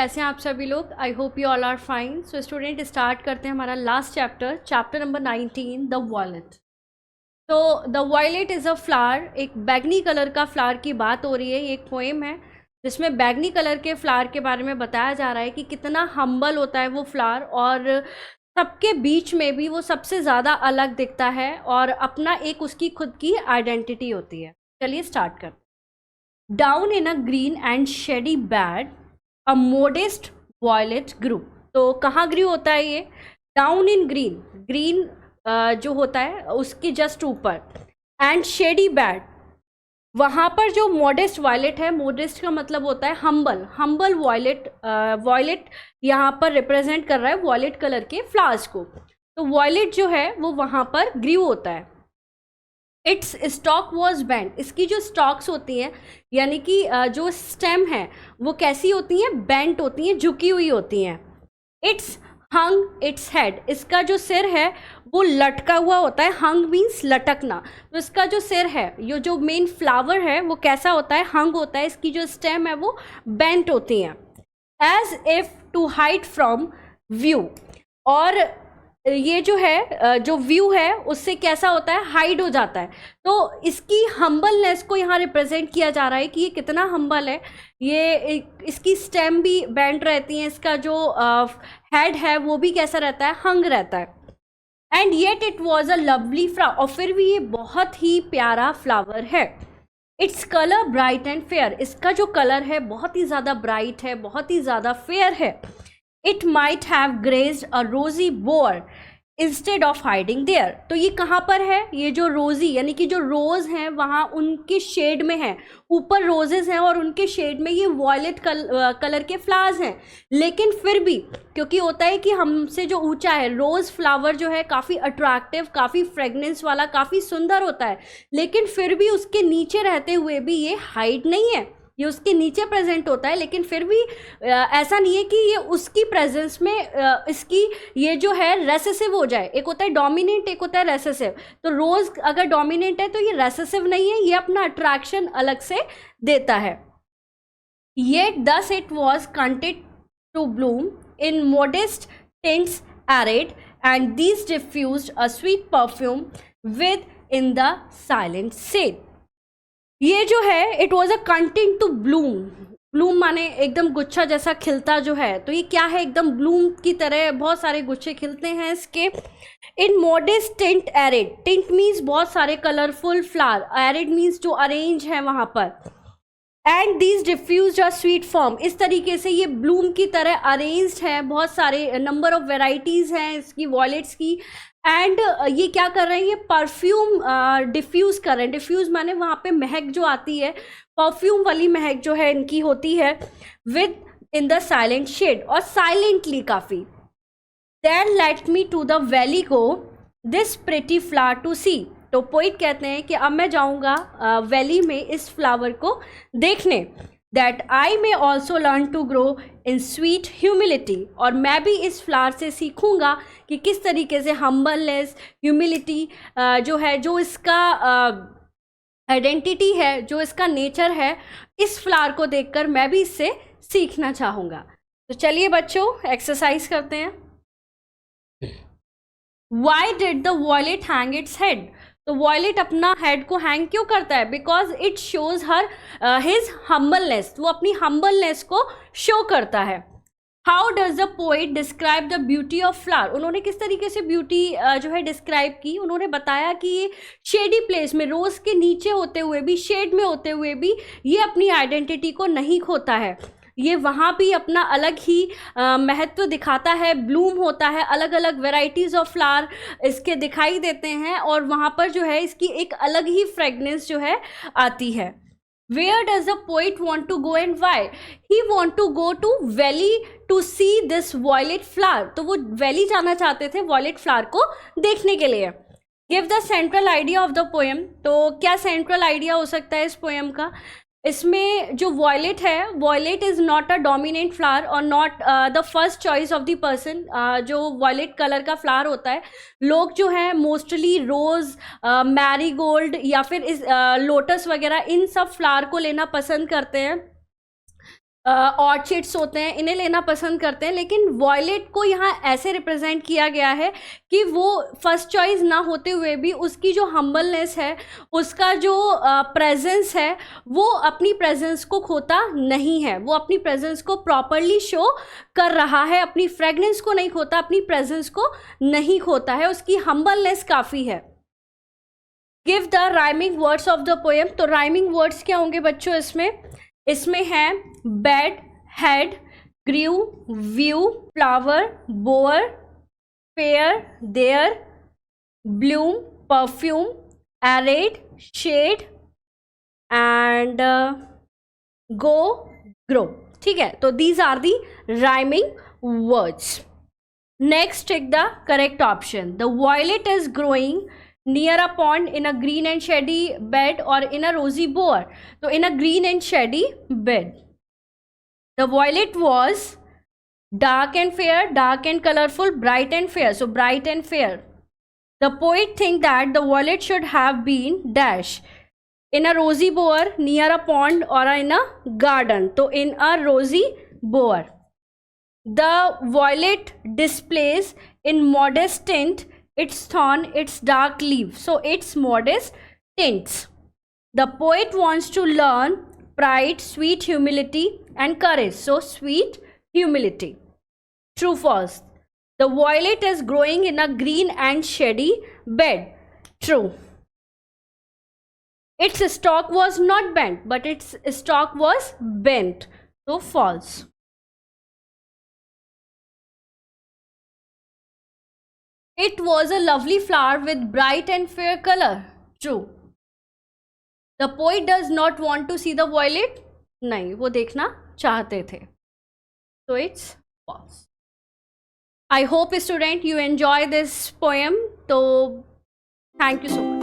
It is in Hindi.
कैसे हैं आप सभी लोग। I hope you all are fine. So student, start करते हैं हमारा last chapter number 19, the violet. तो the violet is a flower, एक बैगनी कलर का फ्लावर की बात हो रही है। ये एक पोएम है जिसमें बैगनी कलर के फ्लावर के बारे में बताया जा रहा है कि कितना हम्बल होता है वो फ्लावर, और सबके बीच में भी वो सबसे ज़्यादा अलग दिखता है और अपना एक उसकी खुद की आइडेंटिटी होती है। चलिए स्टार्ट करते हैं। Down in a green and shady bed a modest violet grew. तो कहाँ ग्रू होता है ये? डाउन इन ग्रीन, ग्रीन जो होता है उसके जस्ट ऊपर, एंड शेडी बैड, वहाँ पर जो मॉडेस्ट वॉयलेट है, मॉडेस्ट का मतलब होता है हम्बल, हम्बल वॉयलेट। वॉयलेट यहाँ पर रिप्रेजेंट कर रहा है वॉयलेट कलर के फ्लावर्स को। तो वॉयलेट जो है वो वहाँ पर ग्रू होता है। इट्स स्टॉक वॉज बेंट, इसकी जो स्टॉक्स होती हैं यानी कि जो स्टेम है वो कैसी होती हैं? बेंट होती हैं, झुकी हुई होती हैं। इट्स हंग इट्स हेड, इसका जो सिर है वो लटका हुआ होता है। हंग मीन्स लटकना। तो इसका जो सिर है, ये जो मेन फ्लावर है वो कैसा होता है? हंग होता है। इसकी जो स्टेम है वो बेंट होती हैं। As if to hide from view, और ये जो है जो व्यू है उससे कैसा होता है? हाइड हो जाता है। तो इसकी हम्बलनेस को यहाँ रिप्रेजेंट किया जा रहा है कि ये कितना हम्बल है। ये इसकी स्टेम भी बेंट रहती है, इसका जो हेड है वो भी कैसा रहता है? हंग रहता है। And yet it was a lovely flower, और फिर भी ये बहुत ही प्यारा फ्लावर है। Its colour bright and fair, इसका जो कलर है बहुत ही ज़्यादा ब्राइट है, बहुत ही ज़्यादा फेयर है। It might have grazed a rosy bower instead of hiding there। तो ये कहाँ पर है? ये जो रोजी यानी कि जो रोज हैं वहाँ उनके शेड में है, ऊपर रोजेस हैं और उनके शेड में ये वॉयलेट कलर के फ्लावर्स हैं। लेकिन फिर भी क्योंकि होता है कि हमसे जो ऊंचा है, रोज फ्लावर जो है काफ़ी अट्रैक्टिव, काफ़ी फ्रेगनेंस वाला, काफ़ी सुंदर होता है, लेकिन फिर भी उसके नीचे रहते हुए भी ये हाइड नहीं है, ये उसके नीचे प्रेजेंट होता है। लेकिन फिर भी ऐसा नहीं है कि ये उसकी प्रेजेंस में इसकी ये जो है रेसेसिव हो जाए। एक होता है डोमिनेंट, एक होता है रेसेसिव। तो रोज अगर डोमिनेंट है तो ये रेसेसिव नहीं है, ये अपना अट्रैक्शन अलग से देता है। Yet thus it was content to bloom in modest tints arrayed, and these diffused a sweet perfume with in the silent shade. ये जो है it was a content to bloom, bloom माने एकदम गुच्छा जैसा खिलता जो है। तो ये क्या है? एकदम ब्लूम की तरह बहुत सारे गुच्छे खिलते हैं इसके। In modest tint arrayed, tint means बहुत सारे कलरफुल फ्लावर, एरिड मीन्स जो अरेंज है वहाँ पर। And these diffuse a sweet form, इस तरीके से ये ब्लूम की तरह अरेंज्ड है, बहुत सारे नंबर ऑफ वेराइटीज़ हैं इसकी वॉयलेट्स की। एंड ये क्या कर रहे हैं? ये परफ्यूम डिफ्यूज़ कर रहे हैं। डिफ्यूज़ माने वहाँ पे महक जो आती है, परफ्यूम वाली महक जो है इनकी होती है। With in the silent shade, और साइलेंटली काफ़ी। Then let me to the valley go this pretty flower to see. तो पोइट कहते हैं कि अब मैं जाऊँगा वैली में इस फ्लावर को देखने। That I may also learn to grow in sweet humility, और मैं भी इस फ्लावर से सीखूँगा कि किस तरीके से हम्बलनेस, ह्यूमिलिटी जो है, जो इसका आइडेंटिटी है, जो इसका नेचर है, इस फ्लावर को देखकर मैं भी इससे सीखना चाहूँगा। तो चलिए बच्चों एक्सरसाइज करते हैं। Why did the violet hang its head? तो वॉयलेट अपना हेड को हैंग क्यों करता है? Because it shows her his humbleness, वो अपनी हम्बलनेस को शो करता है। How does the poet describe the beauty of flower? उन्होंने किस तरीके से ब्यूटी जो है डिस्क्राइब की? उन्होंने बताया कि ये शेडी प्लेस में, रोज के नीचे होते हुए भी, शेड में होते हुए भी ये अपनी आइडेंटिटी को नहीं खोता है। ये वहाँ भी अपना अलग ही महत्व दिखाता है। ब्लूम होता है, अलग अलग वेराइटीज़ ऑफ फ्लावर इसके दिखाई देते हैं, और वहाँ पर जो है इसकी एक अलग ही फ्रेगनेंस जो है आती है। Where does the poet want to go and why? He want to go to valley to see this violet flower. तो वो वैली जाना चाहते थे वॉयलेट फ्लावर को देखने के लिए। Give the central idea of the poem. तो क्या सेंट्रल आइडिया हो सकता है इस पोएम का? इसमें जो वॉयलेट है, violet is not a dominant flower और not the first choice of the person. जो वॉयलेट कलर का फ्लावर होता है, लोग जो है मोस्टली रोज़, मैरीगोल्ड या फिर इस लोटस वगैरह इन सब फ्लावर को लेना पसंद करते हैं। ऑर्चिड्स होते हैं, इन्हें लेना पसंद करते हैं, लेकिन वॉयलेट को यहाँ ऐसे रिप्रेजेंट किया गया है कि वो फर्स्ट चॉइस ना होते हुए भी उसकी जो हम्बलनेस है, उसका जो प्रेजेंस है, वो अपनी प्रेजेंस को खोता नहीं है, वो अपनी प्रेजेंस को प्रॉपरली शो कर रहा है, अपनी फ्रेगनेंस को नहीं खोता, अपनी प्रेजेंस को नहीं खोता है, उसकी हम्बलनेस काफ़ी है। Give the rhyming words of the poem. तो राइमिंग वर्ड्स क्या होंगे बच्चों इसमें है bed, head, grieve, view, flower, bower, fair, there, bloom, perfume, arrayed, shade and go, grow. ठीक है, तो these are the rhyming words. Next take the correct option. The violet is growing near a pond in a green and shady bed or in a rosy bower. So in a green and shady bed. The violet was dark and fair, dark and colorful, bright and fair. So bright and fair. The poet think that the violet should have been dash in a rosy bower, near a pond or in a garden. So in a rosy bower. The violet displays in modest tint its thorn, its dark leaf. So its modest tints. The poet wants to learn pride, sweet humility and courage. So sweet humility. True, false. The violet is growing in a green and shady bed. True. Its stalk was not bent, but its stalk was bent. So false. It was a lovely flower with bright and fair color. True. The poet does not want to see the violet. नहीं, वो देखना चाहते थे. So it's false. I hope student you enjoy this poem. So thank you so much.